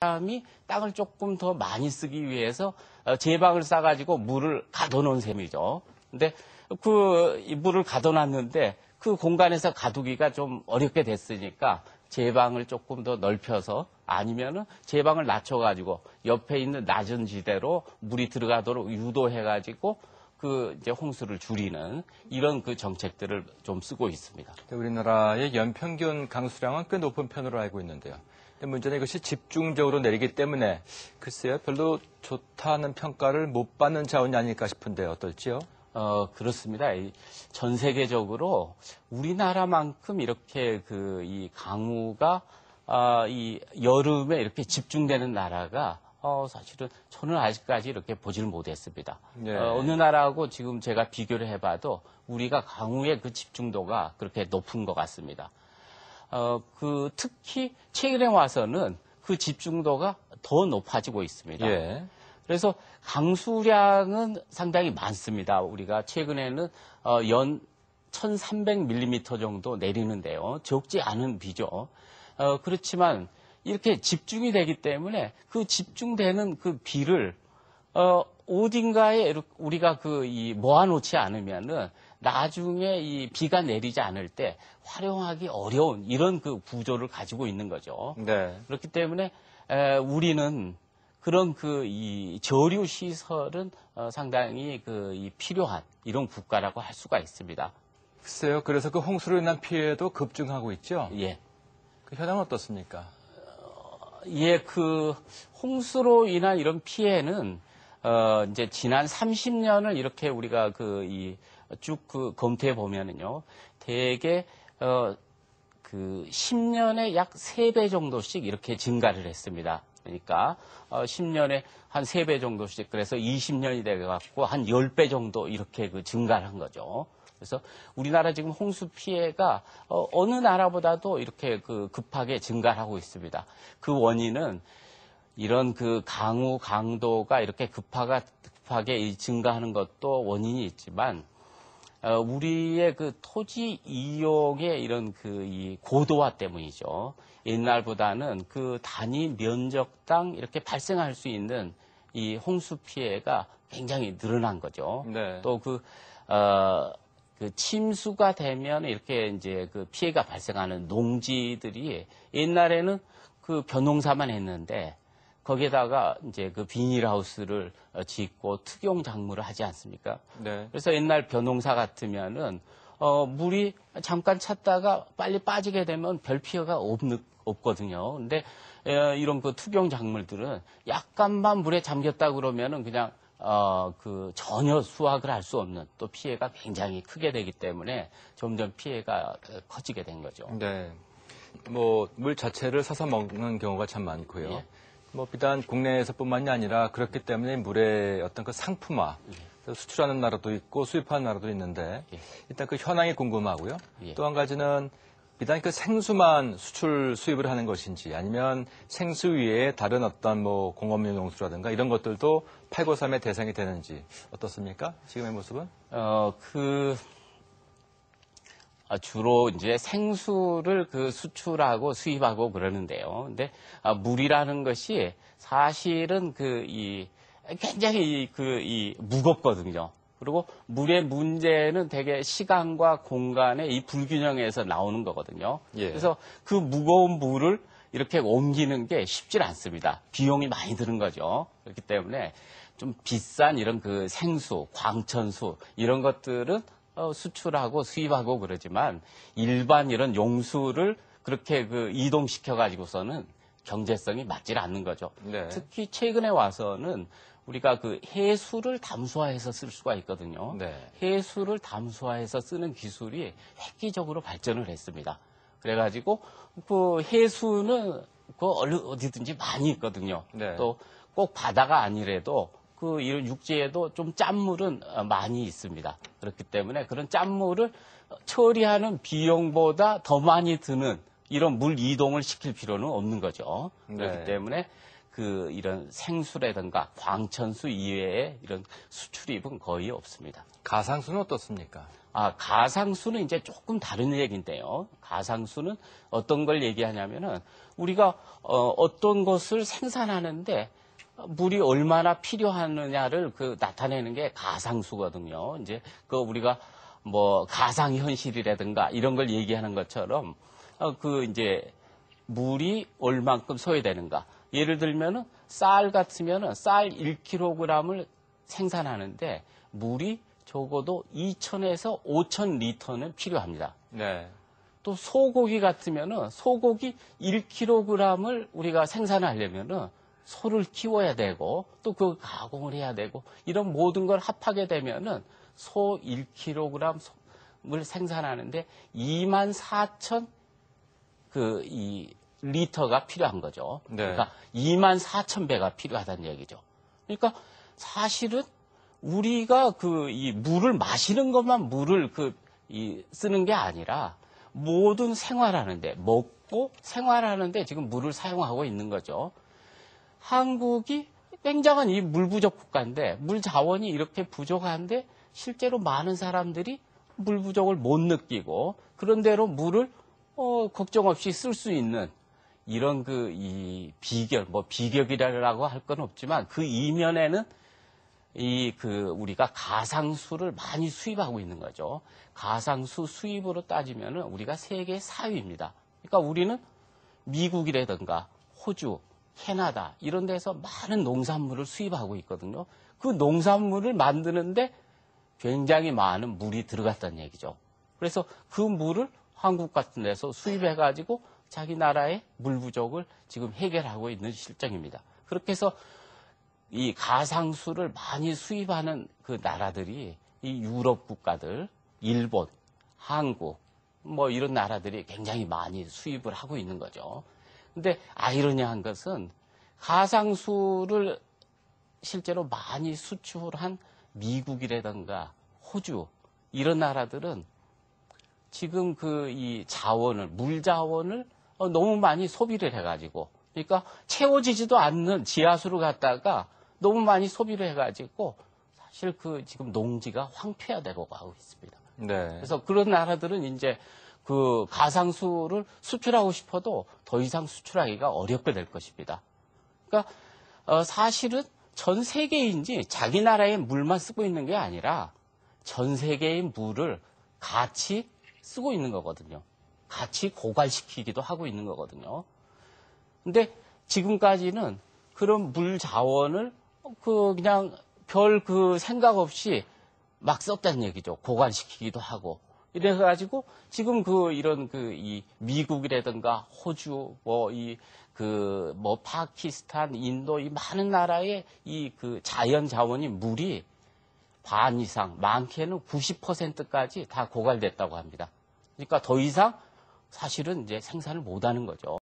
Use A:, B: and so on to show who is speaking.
A: 사람이 땅을 조금 더 많이 쓰기 위해서 제방을 싸가지고 물을 가둬놓은 셈이죠. 근데 이 물을 가둬놨는데 그 공간에서 가두기가 좀 어렵게 됐으니까 제방을 조금 더 넓혀서 아니면은 제방을 낮춰가지고 옆에 있는 낮은 지대로 물이 들어가도록 유도해가지고 이제 홍수를 줄이는 이런 정책들을 좀 쓰고 있습니다.
B: 우리나라의 연평균 강수량은 꽤 높은 편으로 알고 있는데요. 근데 문제는 이것이 집중적으로 내리기 때문에 글쎄요, 별로 좋다는 평가를 못 받는 자원이 아닐까 싶은데 어떨지요?
A: 그렇습니다. 전 세계적으로 우리나라만큼 이렇게 이 강우가 이 여름에 이렇게 집중되는 나라가 사실은 저는 아직까지 이렇게 보지를 못했습니다.
B: 네.
A: 어느 나라하고 지금 제가 비교를 해봐도 우리가 강우의 그 집중도가 그렇게 높은 것 같습니다. 특히 최근에 와서는 그 집중도가 더 높아지고 있습니다.
B: 예.
A: 그래서 강수량은 상당히 많습니다. 우리가 최근에는 연 1300mm 정도 내리는데요. 적지 않은 비죠. 그렇지만 이렇게 집중이 되기 때문에 그 집중되는 그 비를 어딘가에 우리가 모아놓지 않으면은 나중에 이 비가 내리지 않을 때 활용하기 어려운 이런 구조를 가지고 있는 거죠.
B: 네.
A: 그렇기 때문에 우리는 그런 이 저류 시설은 상당히 필요한 이런 국가라고 할 수가 있습니다.
B: 글쎄요. 그래서 그 홍수로 인한 피해도 급증하고 있죠?
A: 예.
B: 그 현황은 어떻습니까?
A: 예, 홍수로 인한 이런 피해는 이제 지난 30년을 이렇게 우리가 쭉 검토해 보면은요, 대개 10년에 약 3배 정도씩 이렇게 증가를 했습니다. 그러니까 10년에 한 3배 정도씩, 그래서 20년이 돼갖고 한 10배 정도 이렇게 증가를 한 거죠. 그래서 우리나라 지금 홍수 피해가 어느 나라보다도 이렇게 급하게 증가를 하고 있습니다. 그 원인은 이런 강우 강도가 이렇게 급하게 증가하는 것도 원인이 있지만 우리의 토지 이용의 이런 이 고도화 때문이죠. 옛날보다는 단위 면적당 이렇게 발생할 수 있는 이 홍수 피해가 굉장히 늘어난 거죠.
B: 네.
A: 또 침수가 되면 이렇게 이제 피해가 발생하는 농지들이 옛날에는 벼농사만 했는데 거기에다가 이제 비닐하우스를 짓고 특용 작물을 하지 않습니까?
B: 네.
A: 그래서 옛날 벼농사 같으면은 물이 잠깐 찼다가 빨리 빠지게 되면 별 피해가 없거든요. 근데 이런 특용 작물들은 약간만 물에 잠겼다 그러면은 그냥 전혀 수확을 할 수 없는 또 피해가 굉장히 크게 되기 때문에 점점 피해가 커지게 된 거죠.
B: 네. 물 자체를 사서 먹는 경우가 참 많고요.
A: 예.
B: 비단 국내에서뿐만이 아니라 그렇기 때문에 물의 어떤 상품화, 수출하는 나라도 있고 수입하는 나라도 있는데 일단 현황이 궁금하고요.
A: 예.
B: 또 한 가지는 비단 생수만 수입을 하는 것인지 아니면 생수 위에 다른 어떤 공업용 용수라든가 이런 것들도 893의 대상이 되는지 어떻습니까? 지금의 모습은?
A: 주로 이제 생수를 수출하고 수입하고 그러는데요. 근데 물이라는 것이 사실은 굉장히 무겁거든요. 그리고 물의 문제는 되게 시간과 공간의 이 불균형에서 나오는 거거든요.
B: 예.
A: 그래서 무거운 물을 이렇게 옮기는 게 쉽지 않습니다. 비용이 많이 드는 거죠. 그렇기 때문에 좀 비싼 이런 생수, 광천수 이런 것들은 수출하고 수입하고 그러지만 일반 이런 용수를 그렇게 이동시켜 가지고서는 경제성이 맞질 않는 거죠.
B: 네.
A: 특히 최근에 와서는 우리가 해수를 담수화해서 쓸 수가 있거든요.
B: 네.
A: 해수를 담수화해서 쓰는 기술이 획기적으로 발전을 했습니다. 그래가지고 해수는 어디든지 많이 있거든요.
B: 네.
A: 또 꼭 바다가 아니래도 이런 육지에도 좀 짠물은 많이 있습니다. 그렇기 때문에 그런 짠물을 처리하는 비용보다 더 많이 드는 이런 물 이동을 시킬 필요는 없는 거죠.
B: 네.
A: 그렇기 때문에 이런 생수라든가 광천수 이외에 이런 수출입은 거의 없습니다.
B: 가상수는 어떻습니까?
A: 가상수는 이제 조금 다른 얘기인데요. 가상수는 어떤 걸 얘기하냐면은 우리가 어떤 것을 생산하는데 물이 얼마나 필요하느냐를 나타내는 게 가상수거든요. 이제 우리가 뭐 가상현실이라든가 이런 걸 얘기하는 것처럼 이제 물이 얼만큼 소요되는가. 예를 들면은 쌀 같으면은 쌀 1kg을 생산하는데 물이 적어도 2,000에서 5,000리터는 필요합니다.
B: 네.
A: 또 소고기 같으면은 소고기 1kg을 우리가 생산하려면은 소를 키워야 되고 또 그 가공을 해야 되고 이런 모든 걸 합하게 되면은 소 1kg을 생산하는데 24,000 리터가 필요한 거죠.
B: 네.
A: 그러니까 24,000배가 필요하다는 얘기죠. 그러니까 사실은 우리가 이 물을 마시는 것만 물을 쓰는 게 아니라 모든 생활하는데 먹고 생활하는데 지금 물을 사용하고 있는 거죠. 한국이 굉장한 이 물 부족 국가인데 물 자원이 이렇게 부족한데 실제로 많은 사람들이 물 부족을 못 느끼고 그런대로 물을 걱정 없이 쓸 수 있는 이런 이 비결, 뭐 비결이라고 할 건 없지만 그 이면에는 우리가 가상수를 많이 수입하고 있는 거죠. 가상수 수입으로 따지면은 우리가 세계 4위입니다. 그러니까 우리는 미국이라든가 호주, 캐나다 이런 데서 많은 농산물을 수입하고 있거든요. 그 농산물을 만드는데 굉장히 많은 물이 들어갔다는 얘기죠. 그래서 그 물을 한국 같은 데서 수입해가지고 자기 나라의 물 부족을 지금 해결하고 있는 실정입니다. 그렇게 해서 이 가상수를 많이 수입하는 그 나라들이 이 유럽 국가들, 일본, 한국, 뭐 이런 나라들이 굉장히 많이 수입을 하고 있는 거죠. 근데 아이러니한 것은 가상수를 실제로 많이 수출한 미국이라든가 호주, 이런 나라들은 지금 이 자원을, 물 자원을 너무 많이 소비를 해가지고, 그러니까 채워지지도 않는 지하수를 갖다가 너무 많이 소비를 해가지고, 사실 지금 농지가 황폐화되고 가고 있습니다.
B: 네.
A: 그래서 그런 나라들은 이제 가상수를 수출하고 싶어도 더 이상 수출하기가 어렵게 될 것입니다. 그러니까, 사실은 전 세계인지 자기 나라의 물만 쓰고 있는 게 아니라 전 세계의 물을 같이 쓰고 있는 거거든요. 같이 고갈시키기도 하고 있는 거거든요. 근데 지금까지는 그런 물 자원을 그냥 별 생각 없이 막 썼다는 얘기죠. 고갈시키기도 하고. 이래가지고 지금 이 미국이라든가 호주, 파키스탄, 인도 이 많은 나라의 자연 자원이 물이 반 이상, 많게는 90%까지 다 고갈됐다고 합니다. 그러니까 더 이상 사실은 이제 생산을 못 하는 거죠.